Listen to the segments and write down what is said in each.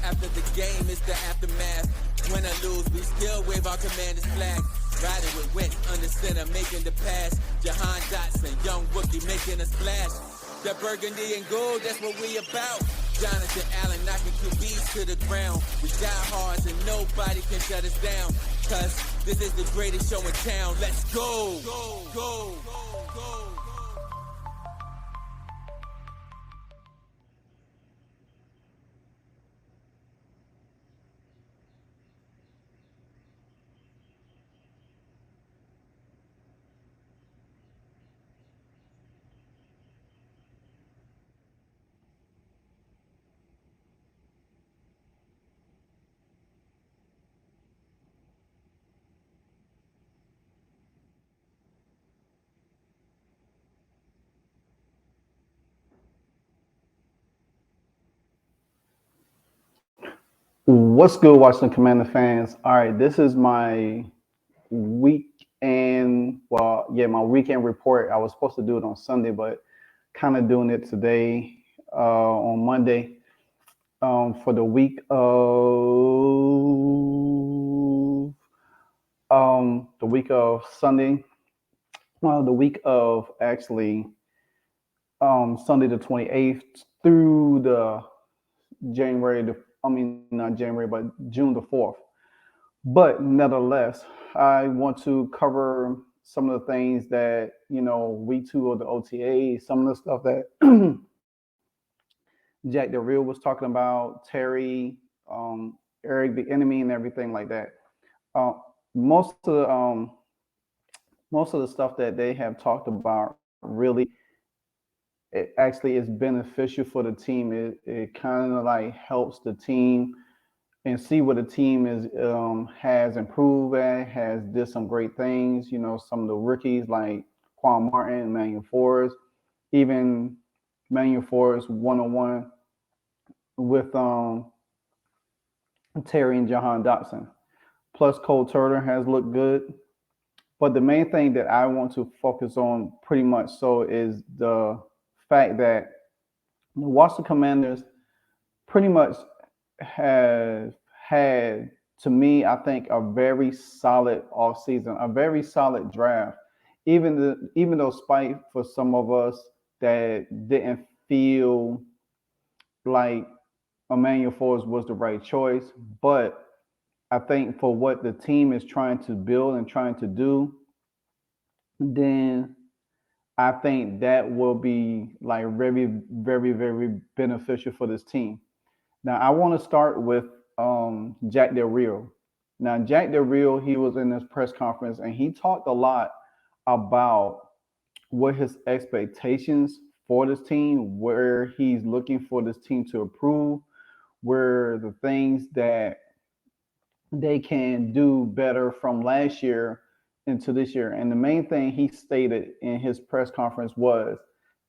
After the game, it's the aftermath. Win or lose, we still wave our commander's flag. Riding with wit, under center, making the pass. Jahan Dotson, young rookie, making a splash. That burgundy and gold, that's what we about. Jonathan Allen knocking QBs to the ground. We die hard and nobody can shut us down. Cause this is the greatest show in town. Let's go! Go, go, go, go. What's good, Washington Commander fans? All right, this is my weekend. Well, yeah, my weekend report. I was supposed to do it on Sunday, but kind of doing it today on Monday for the week of Sunday. Well, the week of actually Sunday the 28th through the not January, but June the 4th. But nevertheless, I want to cover some of the things that, week 2 of the OTA, some of the stuff that Jack the Real was talking about, Terry, Eric the Enemy, and everything like that. Most of the stuff that they have talked about really, it actually is beneficial for the team. It kind of like helps the team and see what the team is has improved at, has did some great things. Some of the rookies like Quan Martin, Emmanuel Forrest, even Emmanuel Forrest one-on-one with Terry and Jahan Dotson. Plus Cole Turner has looked good. But the main thing that I want to focus on pretty much so is the fact that the Washington Commanders pretty much have had, to me, I think, a very solid offseason, a very solid draft. Even though, spite for some of us that didn't feel like Emmanuel Forrest was the right choice, but I think for what the team is trying to build and trying to do, then I think that will be like very, very, very beneficial for this team. Now, I want to start with Jack Del Rio. Now, Jack Del Rio, he was in this press conference and he talked a lot about what his expectations for this team, where he's looking for this team to improve, where the things that they can do better from last year into this year. And the main thing he stated in his press conference was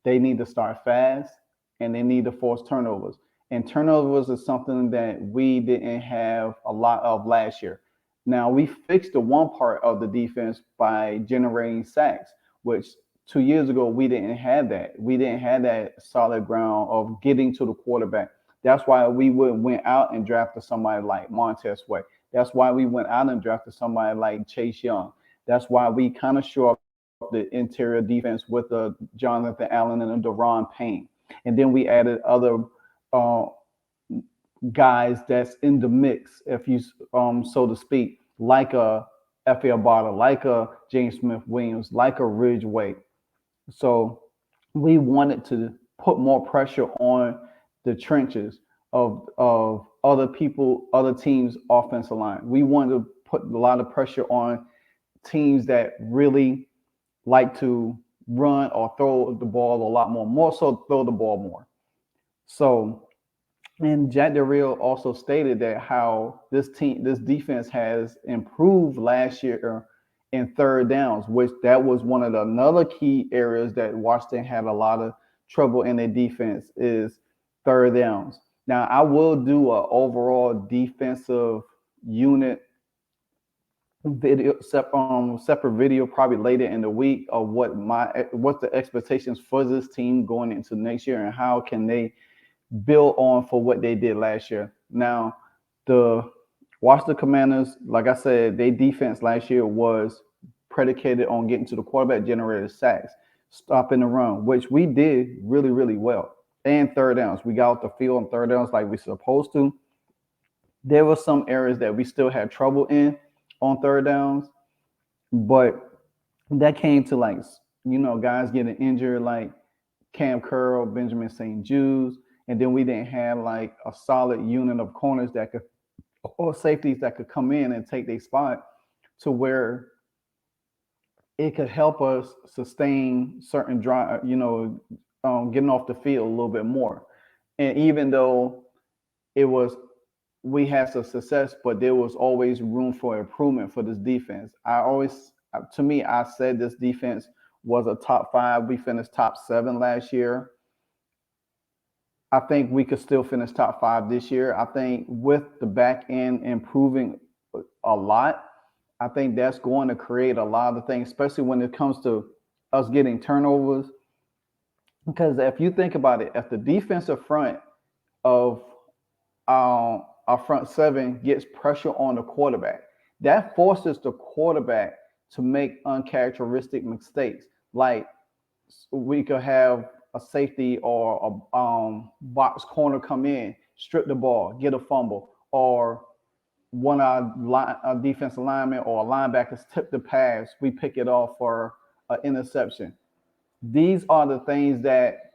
they need to start fast and they need to force turnovers. And turnovers is something that we didn't have a lot of last year. Now, we fixed the one part of the defense by generating sacks, which 2 years ago, we didn't have that. We didn't have that solid ground of getting to the quarterback. That's why we went out and drafted somebody like Montez Sweat. That's why we went out and drafted somebody like Chase Young. That's why we kind of show up the interior defense with Jonathan Allen and Daron Payne. And then we added other guys that's in the mix, if you so to speak, like a F.A. Barter, like a James Smith-Williams, like a Ridgeway. So we wanted to put more pressure on the trenches of other teams' offensive line. We wanted to put a lot of pressure on teams that really like to run or throw the ball a lot more so throw the ball more. So, and Jack Del Rio also stated that how this defense has improved last year in third downs, which that was one of another key areas that Washington had a lot of trouble in their defense is third downs. Now, I will do an overall defensive unit video, separate video probably later in the week of what's the expectations for this team going into next year and how can they build on for what they did last year. Now, the Washington Commanders, like I said, their defense last year was predicated on getting to the quarterback, generated sacks, stopping the run, which we did really, really well. And third downs. We got off the field on third downs like we're supposed to. There were some areas that we still had trouble in on third downs, but that came to like, guys getting injured like Cam Curl, Benjamin St. Jude's, and then we didn't have like a solid unit of corners that could, or safeties that could come in and take their spot to where it could help us sustain certain drive, getting off the field a little bit more. And even though it was, we had some success, but there was always room for improvement for this defense. To me, I said this defense was a top 5. We finished top 7 last year. I think we could still finish top 5 this year. I think with the back end improving a lot, I think that's going to create a lot of the things, especially when it comes to us getting turnovers. Because if you think about it, if the defensive front of our front 7 gets pressure on the quarterback, that forces the quarterback to make uncharacteristic mistakes. Like we could have a safety or a box corner come in, strip the ball, get a fumble, or one of our defensive linemen or linebackers tip the pass, we pick it off for an interception. These are the things that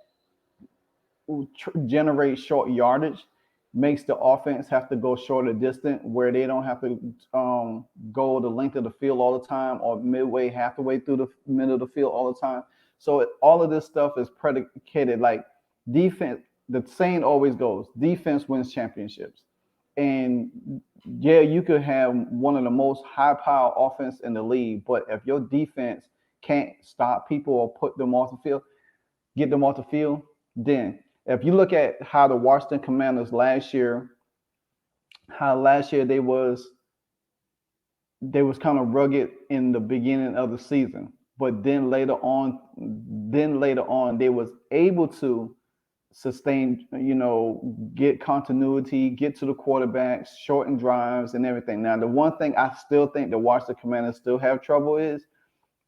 generate short yardage, makes the offense have to go shorter distance where they don't have to go the length of the field all the time or midway, half the way through the middle of the field all the time. So all of this stuff is predicated like defense. The saying always goes, defense wins championships. And yeah, you could have one of the most high-power offense in the league, but if your defense can't stop people or put them off the field, get them off the field, then if you look at how the Washington Commanders last year, they was kind of rugged in the beginning of the season, but then later on they was able to sustain, get continuity, get to the quarterbacks, shorten drives and everything. Now, the one thing I still think the Washington Commanders still have trouble is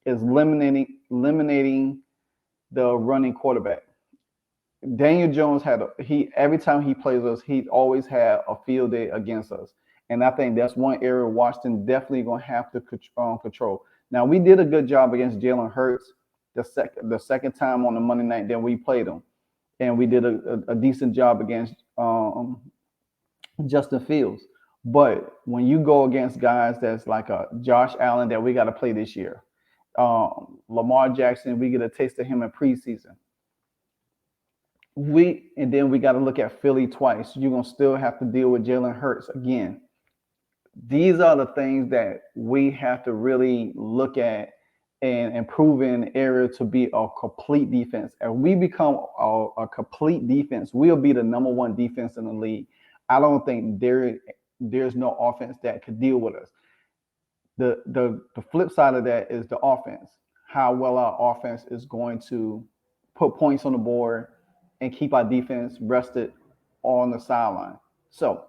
eliminating the running quarterback. Daniel Jones every time he plays us, he always had a field day against us. And I think that's one area Washington definitely going to have to control. Now, we did a good job against Jalen Hurts the second time on the Monday night that we played him. And we did a decent job against Justin Fields. But when you go against guys that's like a Josh Allen that we got to play this year, Lamar Jackson, we get a taste of him in preseason. And then we got to look at Philly twice. You're going to still have to deal with Jalen Hurts again. These are the things that we have to really look at and improve in the area to be a complete defense. If we become a complete defense, we'll be the number 1 defense in the league. I don't think there's no offense that could deal with us. The flip side of that is the offense. How well our offense is going to put points on the board and keep our defense rested on the sideline. So,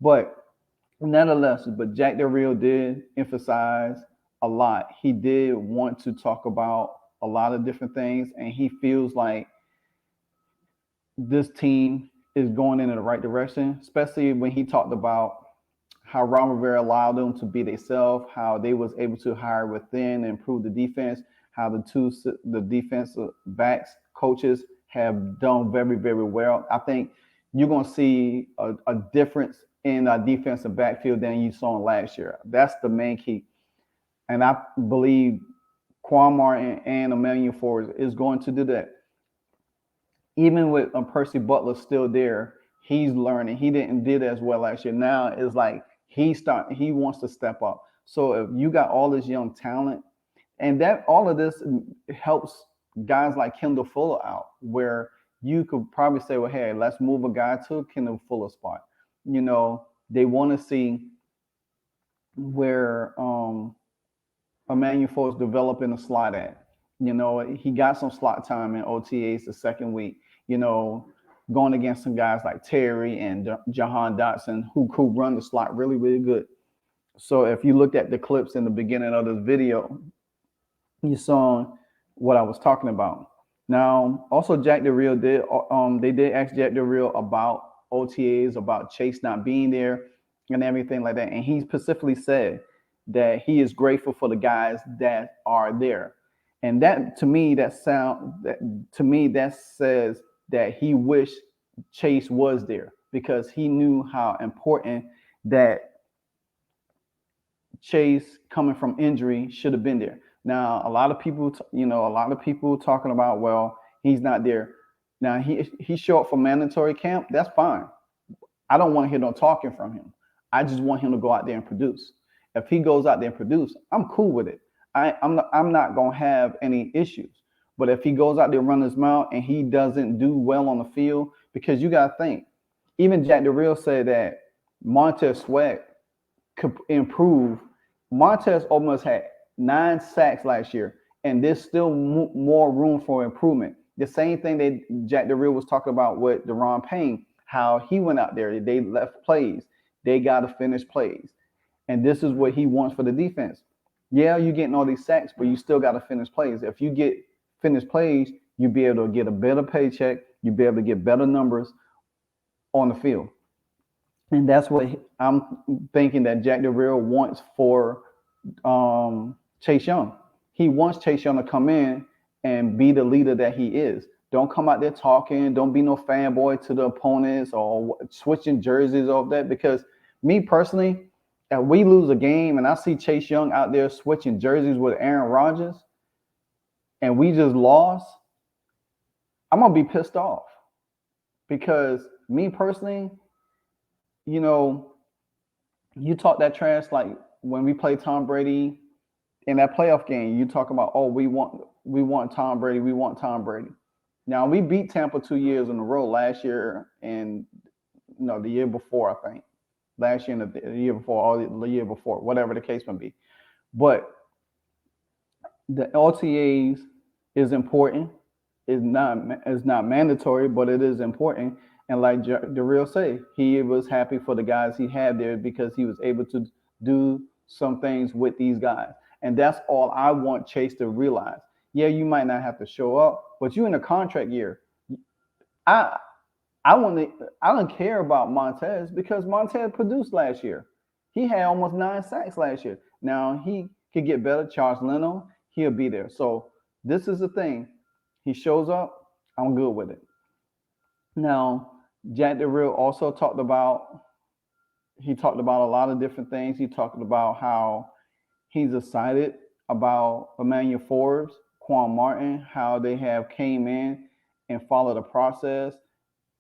but nonetheless, Jack Del Rio did emphasize a lot. He did want to talk about a lot of different things, and he feels like this team is going in the right direction, especially when he talked about how Ron Rivera allowed them to be themselves, how they was able to hire within and improve the defense, how the defensive backs coaches have done very, very well. I think you're going to see a difference in our defensive backfield than you saw last year. That's the main key. And I believe Quan Martin and Emmanuel Forbes is going to do that. Even with Percy Butler still there, he's learning. He didn't do as well last year. Now it's like he wants to step up. So if you got all this young talent, and that all of this helps guys like Kendall Fuller out, where you could probably say, well, hey, let's move a guy to a Kendall Fuller spot. They want to see where Emmanuel Forbes developing a slot at. He got some slot time in OTAs the second week. going against some guys like Terry and Jahan Dotson who run the slot really, really good. So if you looked at the clips in the beginning of this video, you saw what I was talking about. Now, also Jack Del Rio they did ask Jack Del Rio about OTAs, about Chase not being there and everything like that. And he specifically said that he is grateful for the guys that are there. And that to me, that says that he wished Chase was there because he knew how important that Chase coming from injury should have been there. Now, a lot of people talking about, well, he's not there. Now he showed up for mandatory camp. That's fine. I don't want to hear no talking from him. I just want him to go out there and produce. If he goes out there and produce, I'm cool with it. I'm not gonna have any issues. But if he goes out there and run his mouth and he doesn't do well on the field, because you gotta think, even Jack Del Rio said that Montez Sweat could improve. Montez almost had 9 sacks last year, and there's still more room for improvement. The same thing that Jack Del Rio was talking about with Deron Payne, how he went out there, they left plays, they got to finish plays. And this is what he wants for the defense. Yeah, you're getting all these sacks, but you still got to finish plays. If you get finished plays, you'll be able to get a better paycheck, you'll be able to get better numbers on the field. And that's what I'm thinking that Jack Del Rio wants for Chase Young. He wants Chase Young to come in and be the leader that he is. Don't come out there talking. Don't be no fanboy to the opponents or switching jerseys off that. Because me personally, if we lose a game and I see Chase Young out there switching jerseys with Aaron Rodgers and we just lost, I'm going to be pissed off. Because me personally, you talk that trash like when we play Tom Brady in that playoff game, you talk about, oh, we want Tom Brady, we want Tom Brady. Now, we beat Tampa 2 years in a row last year and the year before, I think. Last year and the year before, or the year before, whatever the case may be. But the LTAs is important. It's not mandatory, but it is important. And like the real say, he was happy for the guys he had there because he was able to do some things with these guys. And that's all I want Chase to realize. Yeah, you might not have to show up, but you're in a contract year. I don't care about Montez because Montez produced last year. He had almost 9 sacks last year. Now he could get better. Charles Leno, he'll be there. So this is the thing. He shows up, I'm good with it. Now, Jack Del Rio also talked about a lot of different things. He talked about how he's excited about Emmanuel Forbes, Quan Martin, how they have came in and followed the process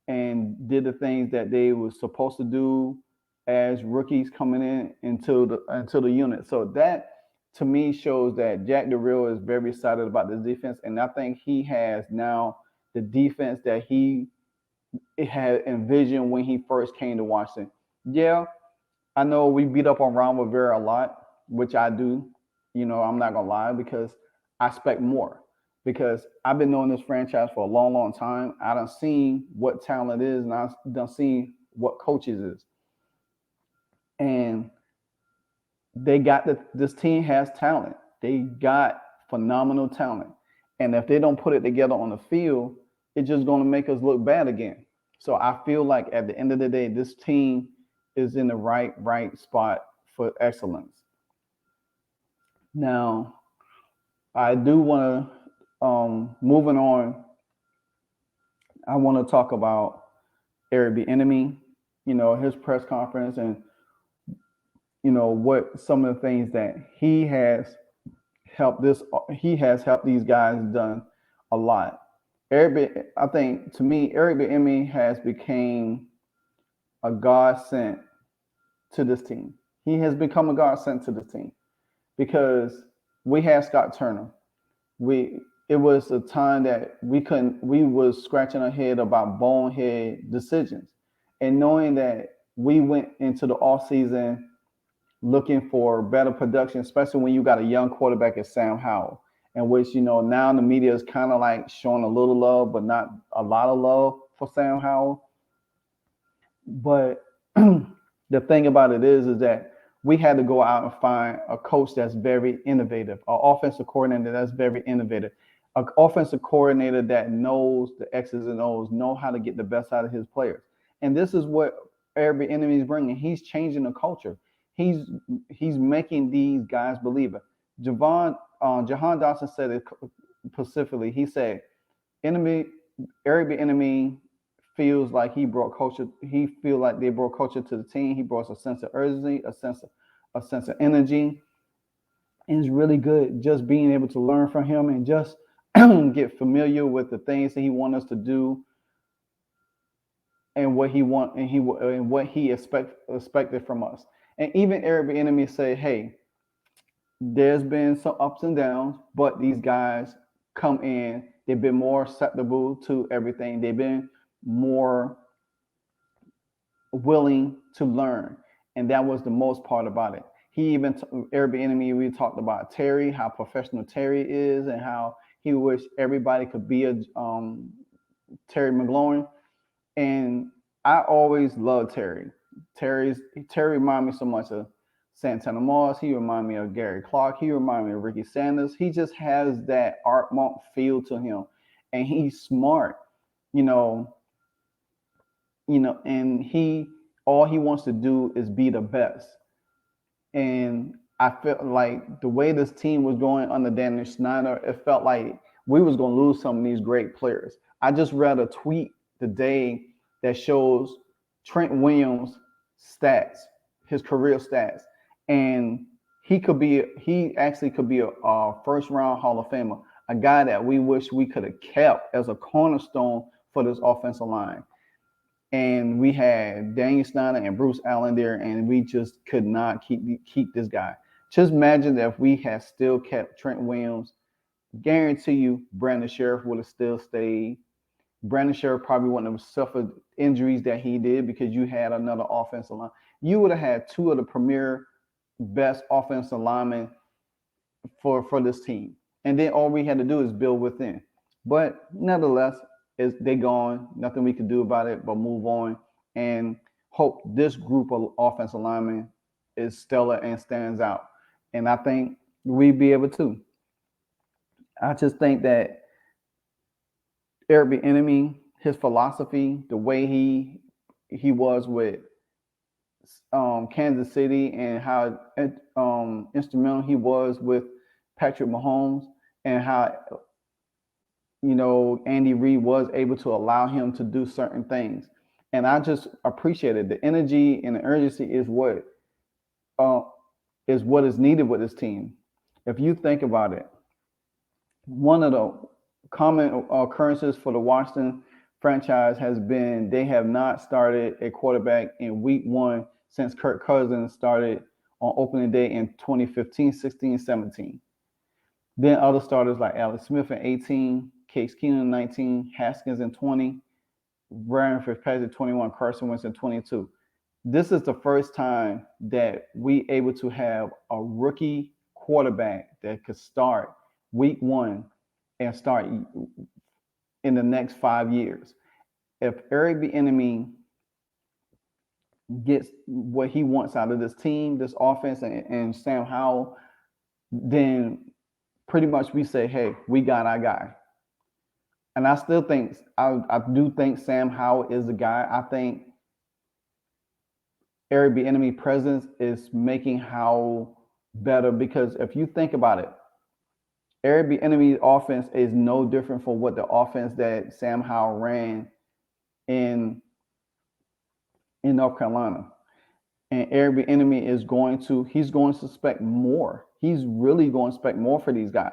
and did the things that they were supposed to do as rookies coming into the unit. So that to me shows that Jack Del Rio is very excited about the defense, and I think he has now the defense that he had envisioned when he first came to Washington. Yeah, I know we beat up on Ron Rivera a lot, which I do. I'm not gonna lie because I expect more. Because I've been knowing this franchise for a long, long time. I done seen what talent is, and I done seen what coaches is. And they got this team has talent. They got phenomenal talent. And if they don't put it together on the field, it's just going to make us look bad again. So I feel like at the end of the day, this team is in the right spot for excellence. Now, I do want to, moving on, I want to talk about Eric Bieniemy, his press conference and, what some of the things that he has helped these guys done a lot. I think to me, Eric Bieniemy has became a godsend to this team. He has become a godsend to this team because we had Scott Turner. It was a time that we was scratching our head about bonehead decisions, and knowing that we went into the offseason looking for better production, especially when you got a young quarterback as Sam Howell, in which, now the media is kind of like showing a little love, but not a lot of love. for Sam Howell. But the thing about it is that we had to go out and find a coach that's very innovative, an offensive coordinator that's very innovative, an offensive coordinator that knows the X's and O's, know how to get the best out of his players. And this is what Eric Bieniemy is bringing. He's changing the culture. He's he's making these guys believe it. Jahan Dotson said it specifically. He said, "Enemy Eric Bieniemy feels like he brought culture. He feel like they brought culture to the team. He brought a sense of urgency, a sense of energy, and it's really good just being able to learn from him and just get familiar with the things that he wants us to do and what he want and what he expected from us. And even Eric Bieniemy say, hey, there's been some ups and downs, but these guys come in. They've been more acceptable to everything. They've been more willing to learn, and that was the most part about it. He even Eric Bieniemy, we talked about Terry, how professional Terry is, and how he wished everybody could be a Terry McLaurin. And I always loved Terry. Terry reminded me so much of Santana Moss. He reminded me of Gary Clark. He reminded me of Ricky Sanders. He just has that Art Monk feel to him, and he's smart, and all he wants to do is be the best. And I felt like the way this team was going under Daniel Snyder, it felt like we was going to lose some of these great players. I just read a tweet today that shows Trent Williams' stats, his career stats, and he actually could be a first round Hall of Famer, a guy that we wish we could have kept as a cornerstone for this offensive line. And we had Daniel Snyder and Bruce Allen there, and we just could not keep this guy. Just imagine that if we had still kept Trent Williams, guarantee you Brandon Sheriff would have still stayed. Brandon Sheriff probably wouldn't have suffered injuries that he did because you had another offensive line. You would have had two of the premier best offensive linemen for this team. And then all we had to do is build within. But nevertheless, they gone. Nothing we can do about it but move on and hope this group of offensive linemen is stellar and stands out. And I think we'd be able to. I just think that Eric Bieniemy, his philosophy, the way he was with Kansas City, and how instrumental he was with Patrick Mahomes, and how Andy Reid was able to allow him to do certain things. And I just appreciated the energy and the urgency is what is needed with this team. If you think about it, one of the common occurrences for the Washington franchise has been they have not started a quarterback in week 1 since Kirk Cousins started on opening day in 2015, 16, 17. Then other starters like Alex Smith in 18, Case Keenum in 19, Haskins in 20, Ryan Fitzpatrick 21, Carson Wentz in 22. This is the first time that we able to have a rookie quarterback that could start week 1 and start in the next 5 years. If Eric Bieniemy gets what he wants out of this team, this offense, and Sam Howell, then pretty much we say, hey, we got our guy. And I still think, I do think Sam Howell is the guy. I think Eric Bieniemy presence is making Howell better, because if you think about it, Eric Bieniemy's offense is no different from what the offense that Sam Howell ran in North Carolina. And Eric Bieniemy he's going to expect more. He's really going to expect more for these guys.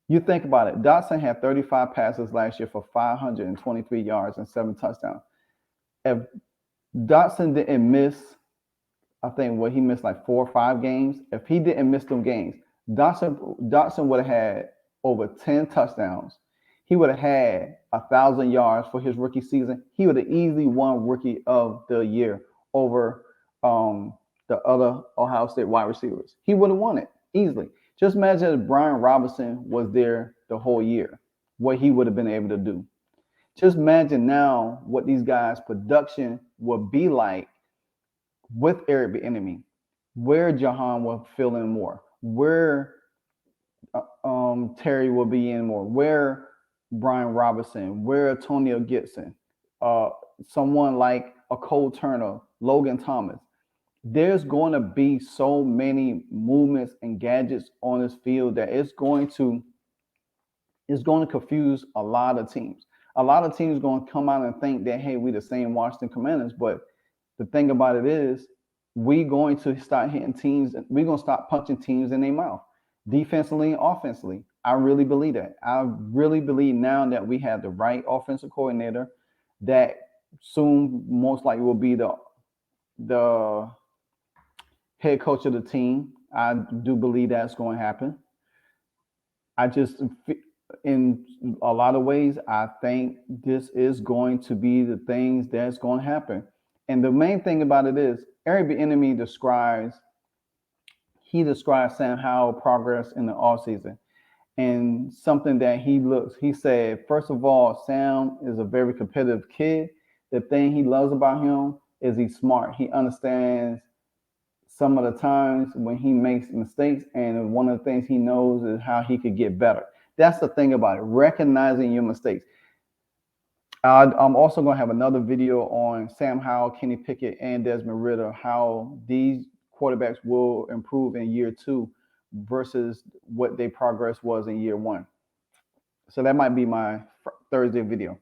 You think about it. Dotson had 35 passes last year for 523 yards and 7 touchdowns. If Dotson didn't miss, I think he missed like 4 or 5 games. If he didn't miss them games, Dotson would have had over 10 touchdowns. He would have had 1,000 yards for his rookie season. He would have easily won Rookie of the Year over the other Ohio State wide receivers. He would have won it easily. Just imagine if Brian Robinson was there the whole year, what he would have been able to do. Just imagine now what these guys' production would be like with Eric Bieniemy, where Jahan will fill in more, where Terry will be in more, where Brian Robinson, where Antonio Gibson, uh, someone like a Cole Turner, Logan Thomas. There's going to be so many movements and gadgets on this field that it's going to confuse a lot of teams. A lot of teams going to come out and think that, hey, we the same Washington Commanders. But the thing about it is, we going to start hitting teams. We're going to start punching teams in their mouth, defensively and offensively. I really believe that. I really believe now that we have the right offensive coordinator, that soon most likely will be the head coach of the team. I do believe that's going to happen. I just, in a lot of ways, I think this is going to be the things that's going to happen. And the main thing about it is, Eric Bieniemy describes Sam Howell progress in the offseason. And something that he said, first of all, Sam is a very competitive kid. The thing he loves about him is he's smart. He understands some of the times when he makes mistakes, and one of the things he knows is how he could get better. That's the thing about it, recognizing your mistakes. I'm also going to have another video on Sam Howell, Kenny Pickett, and Desmond Ridder, how these quarterbacks will improve in year 2 versus what their progress was in year 1. So that might be my Thursday video.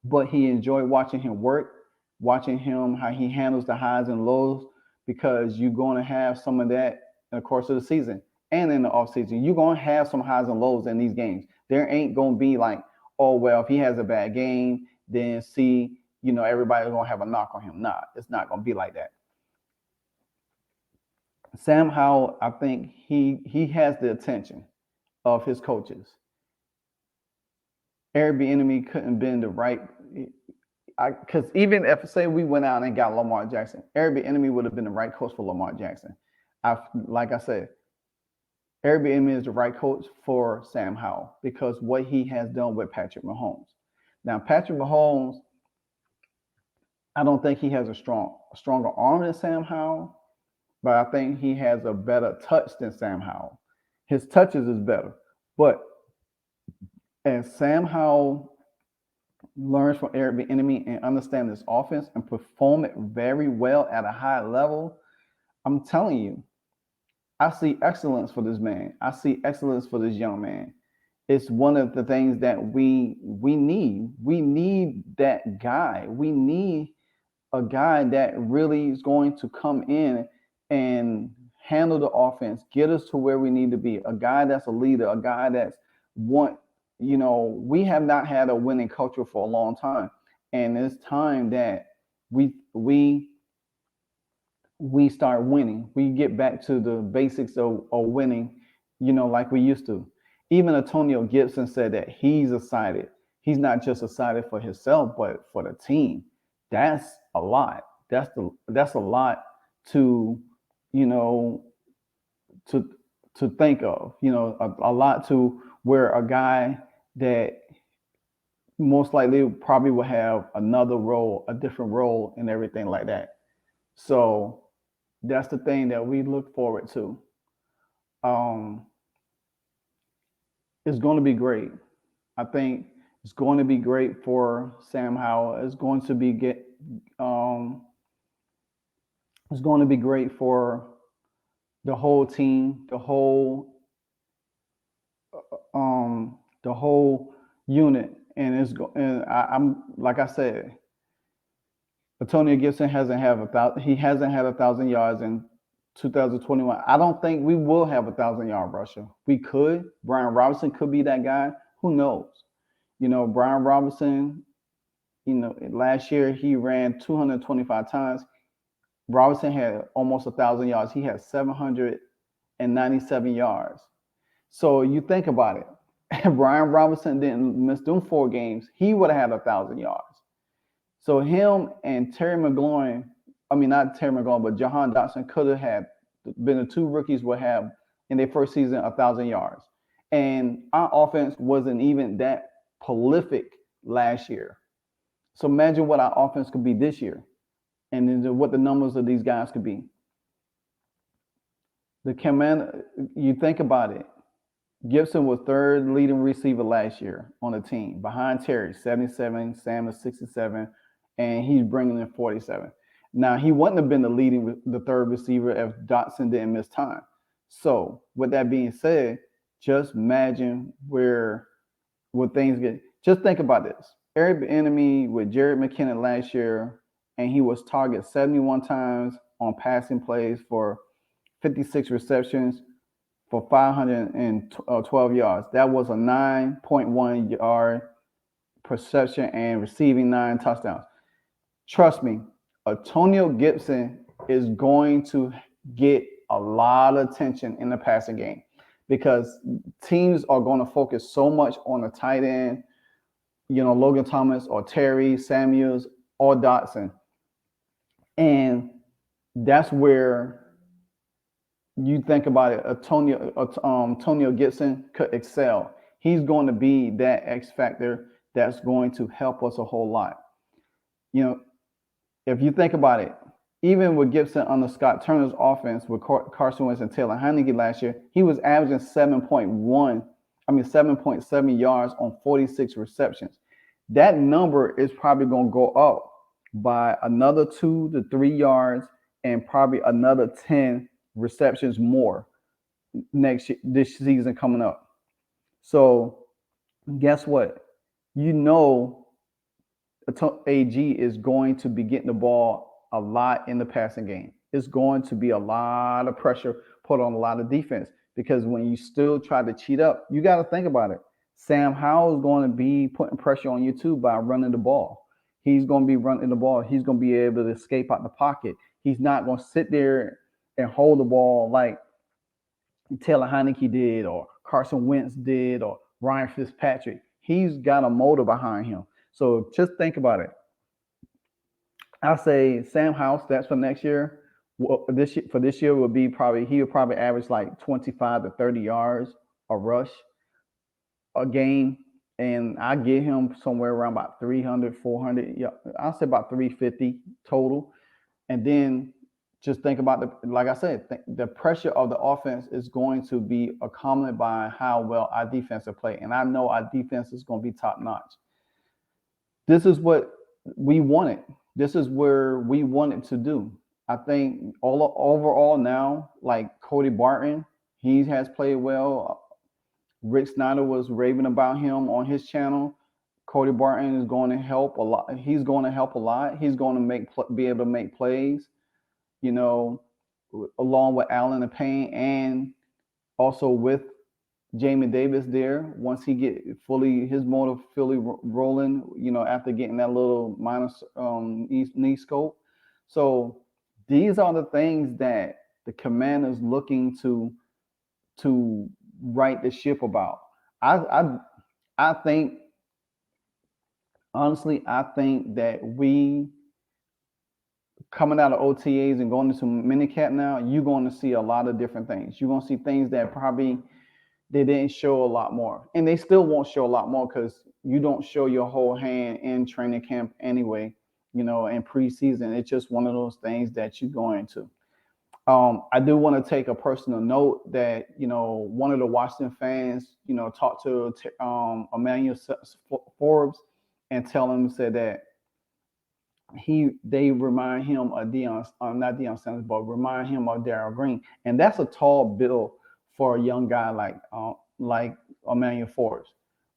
But he enjoyed watching him work, watching him how he handles the highs and lows, because you're going to have some of that in the course of the season and in the offseason. You're going to have some highs and lows in these games. There ain't going to be like, oh, well, if he has a bad game, then everybody's going to have a knock on him. Nah, it's not going to be like that. Sam Howell, I think he has the attention of his coaches. Eric Bieniemy couldn't been the right, because even if, say, we went out and got Lamar Jackson, Eric Bieniemy would have been the right coach for Lamar Jackson. Like I said, Eric Bieniemy is the right coach for Sam Howell because what he has done with Patrick Mahomes. Now, Patrick Mahomes, I don't think he has a stronger arm than Sam Howell, but I think he has a better touch than Sam Howell. His touches is better. But as Sam Howell learns from Eric Bieniemy and understands this offense and perform it very well at a high level, I'm telling you, I see excellence for this man. I see excellence for this young man. It's one of the things that we need. We need that guy. We need a guy that really is going to come in and handle the offense, get us to where we need to be. A guy that's a leader, a guy that's we have not had a winning culture for a long time. And it's time that we start winning. We get back to the basics of winning, like we used to. Even Antonio Gibson said that he's excited. He's not just excited for himself, but for the team. That's a lot. That's a lot to, to think of, a lot to where a guy that most likely probably will have another role, a different role and everything like that. So that's the thing that we look forward to. It's going to be great. I think it's going to be great for Sam Howell. It's going to be great for the whole team, the whole unit. And I'm like I said, Antonio Gibson hasn't had 1,000 yards in 2021. I don't think we will have 1,000-yard rusher. We could. Brian Robinson could be that guy. Who knows? Brian Robinson, last year he ran 225 times. Robinson had almost 1,000 yards. He had 797 yards. So you think about it. If Brian Robinson didn't miss them 4 games, he would have had 1,000 yards. So him and Terry McLaurin, not Terry McLaurin, but Jahan Dotson could have been the 2 rookies would have in their first season 1,000 yards. And our offense wasn't even that prolific last year. So imagine what our offense could be this year, and then what the numbers of these guys could be. The command, you think about it. Gibson was third leading receiver last year on the team, behind Terry, 77, Sam is 67, and he's bringing in 47. Now, he wouldn't have been the third receiver if Dotson didn't miss time. So, with that being said, just imagine where things get. Just think about this. Eric Bieniemy with Jared McKinnon last year, and he was targeted 71 times on passing plays for 56 receptions for 512 yards. That was a 9.1 yard perception and receiving 9 touchdowns. Trust me, Antonio Gibson is going to get a lot of attention in the passing game because teams are going to focus so much on the tight end, Logan Thomas or Terry, Samuels, or Dotson. And that's where you think about it, Antonio Gibson could excel. He's going to be that X factor that's going to help us a whole lot. If you think about it, even with Gibson under Scott Turner's offense with Carson Wentz and Taylor Heineke last year, he was averaging 7.7 yards on 46 receptions. That number is probably going to go up by another 2 to 3 yards and probably another 10 receptions more this season coming up. So guess what? AG is going to be getting the ball a lot in the passing game. It's going to be a lot of pressure put on a lot of defense because when you still try to cheat up, you got to think about it. Sam Howell is going to be putting pressure on you too by running the ball. He's going to be running the ball. He's going to be able to escape out the pocket. He's not going to sit there and hold the ball like Taylor Heineke did or Carson Wentz did or Ryan Fitzpatrick. He's got a motor behind him. So just think about it. I say Sam Howell stats for next year. For this year would be he would probably average like 25 to 30 yards a rush a game, and I get him somewhere around about 300, 400. Yeah, I'll say about 350 total. And then just think about like I said, the pressure of the offense is going to be accompanied by how well our defense will play, and I know our defense is going to be top notch. This is what we wanted. This is where we wanted to do. I think overall now, like Cody Barton, he has played well. Rick Snyder was raving about him on his channel. Cody Barton is going to help a lot. He's going to help a lot. He's going to be able to make plays, along with Allen and Payne, and also with Jamie Davis there. Once he get his motor fully rolling, after getting that little minor knee scope. So these are the things that the Commanders looking to right the ship about. I think, honestly, that we coming out of OTAs and going into minicamp now, you're going to see a lot of different things. You're going to see things that probably they didn't show a lot more, and they still won't show a lot more because you don't show your whole hand in training camp anyway. In preseason, it's just one of those things that you're going to. I do want to take a personal note that, one of the Washington fans, talked to Emmanuel Forbes and said that they remind him of not Deion Sanders, but remind him of Darrell Green. And that's a tall bill for a young guy like Emmanuel Forbes.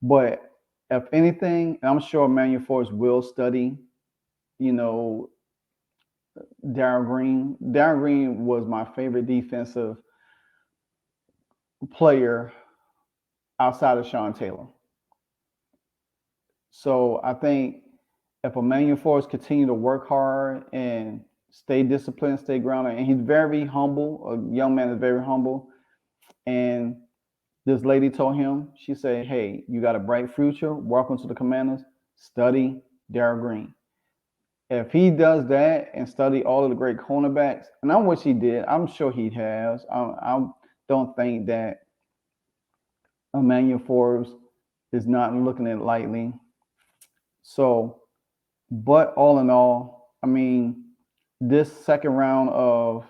But if anything, I'm sure Emmanuel Forbes will study, Darrell Green. Darrell Green was my favorite defensive player outside of Sean Taylor. So I think if Emmanuel Forbes continue to work hard and stay disciplined, stay grounded, and he's very humble, a young man is very humble. And this lady told him, she said, hey, you got a bright future. Welcome to the Commanders. Study Darrell Green. If he does that and study all of the great cornerbacks, and I wish he did, I'm sure he has. I don't think that Emmanuel Forbes is not looking at it lightly. So, but all in all, I mean, this second round of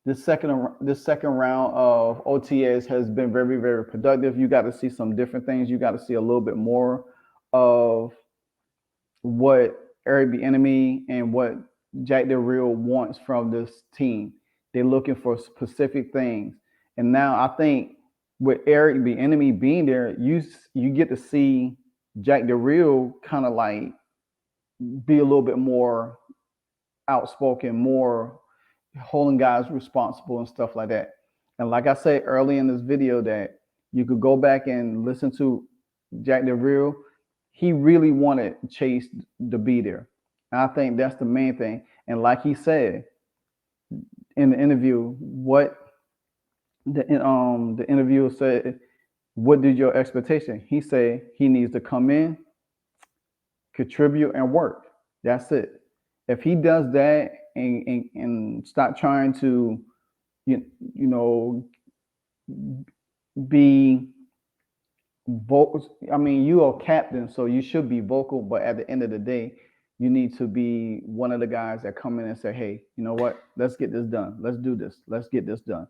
this second round of OTAs has been very, very productive. You got to see some different things. You got to see a little bit more of what Eric Bieniemy and what Jack Del Rio wants from this team. They're looking for specific things, and now I think with Eric Bieniemy being there, you get to see Jack Del Rio kind of like be a little bit more outspoken, more holding guys responsible and stuff like that. And like I said early in this video, that you could go back and listen to Jack Del Rio. He really wanted Chase to be there. And I think that's the main thing. And like he said in the interview, what the interviewer said, what did your expectation? He said he needs to come in, contribute, and work. That's it. If he does that and stop trying to, you know, be vocal. I mean, you are captain, so you should be vocal. But at the end of the day, you need to be one of the guys that come in and say, "Hey, you know what? Let's get this done. Let's do this. Let's get this done."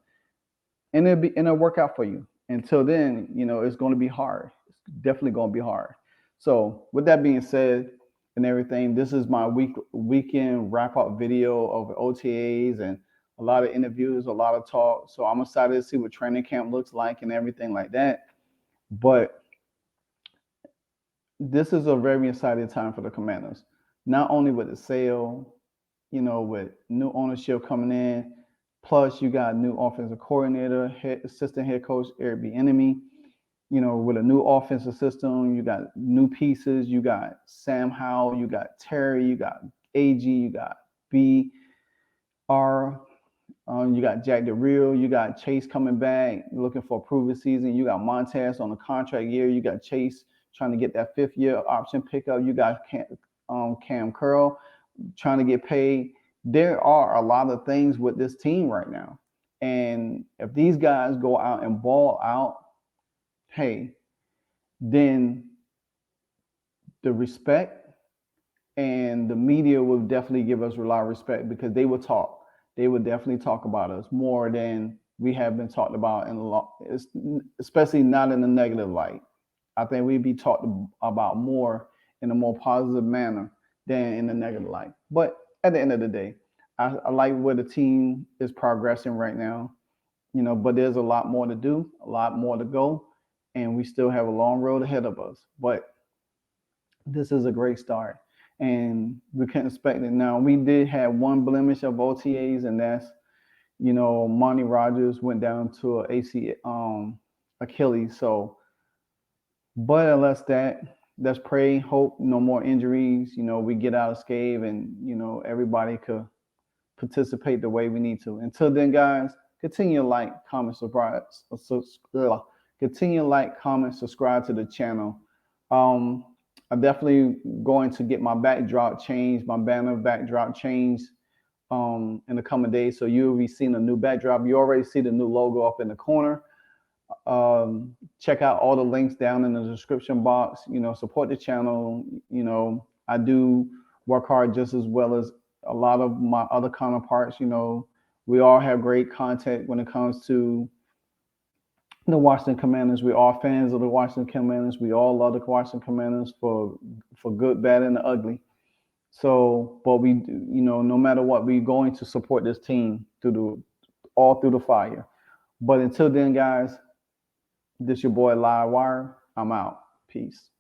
And it'll work out for you. Until then, it's going to be hard. It's definitely going to be hard. So, with that being said, and everything, this is my weekend wrap up video of OTAs and a lot of interviews, a lot of talk. So I'm excited to see what training camp looks like and everything like that. But this is a very exciting time for the Commanders. Not only with the sale, with new ownership coming in, plus you got new offensive coordinator, assistant head coach Eric Bieniemy. With a new offensive system, you got new pieces. You got Sam Howell, you got Terry, you got AG, you got BR, you got Jack Del Rio, you got Chase coming back, looking for a proven season. You got Montez on a contract year. You got Chase trying to get that 5th-year option pickup. You got Cam Curl trying to get paid. There are a lot of things with this team right now. And if these guys go out and ball out, hey, then the respect and the media will definitely give us a lot of respect, because they will talk. They will definitely talk about us more than we have been talked about in a lot, especially not in a negative light. I think we'd be talked about more in a more positive manner than in a negative light. But at the end of the day, I like where the team is progressing right now. But there's a lot more to do, a lot more to go. And we still have a long road ahead of us. But this is a great start. And we can't expect it. Now, we did have one blemish of OTAs, and that's, Monty Rogers went down to Achilles. So, but unless that, let's pray, hope no more injuries. We get out unscathed, and, everybody could participate the way we need to. Until then, guys, continue to like, comment, subscribe. Continue to like, comment, subscribe to the channel. I'm definitely going to get my backdrop changed, my banner backdrop changed in the coming days. So you'll be seeing a new backdrop. You already see the new logo up in the corner. Check out all the links down in the description box. Support the channel. I do work hard just as well as a lot of my other counterparts. We all have great content when it comes to the Washington Commanders. We are fans of the Washington Commanders. We all love the Washington Commanders for good, bad, and the ugly. So, but we, no matter what, we're going to support this team all through the fire. But until then, guys, this your boy LiveWire. I'm out. Peace.